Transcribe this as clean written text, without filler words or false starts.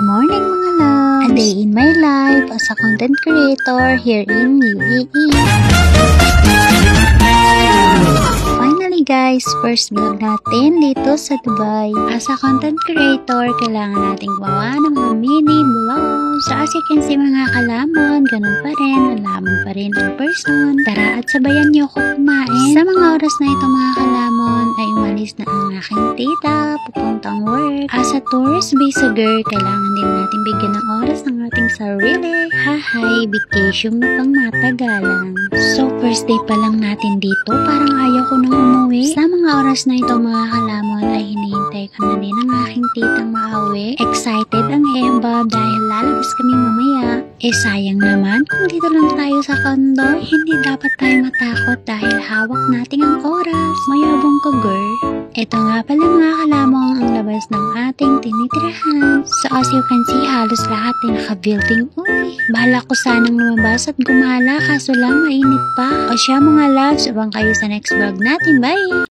morning mga loves! A day in my life as a content creator here in UAE. Finally guys, first vlog natin dito sa Dubai. As a content creator, kailangan nating gumawa ng mga mini vlogs. So as you can see mga kalamon, ganun pa rin, alaman pa rin in person. Tara at sabayan niyo ako kumain. Sa mga oras na ito mga kalamon, ay umalis na ang aking tita, pupuntang work. As a tourist visa girl, kailangan din natin bigyan ng oras ng ating sarili. Hahay, vacation na pang matagalang. So first day pa lang natin dito, parang ayaw ko nang umuwi. Sa mga oras na ito mga kalamon, ay hinihintay ka na din ang aking titang maawi. Excited ang Eva dahil lalabas kami mamaya. Sayang naman kung dito lang tayo sa condo. Hindi dapat tayo matakot dahil hawak natin ang oras. Mayabong ka girl. Ito nga pala mga kalamong ang labas ng ating tinitirahan. So as you can see, halos lahat ay naka-building. Uy, bahala ko sanang lumabas at gumala kaso lang mainit pa. O siya mga loves, abang kayo sa next vlog natin. Bye!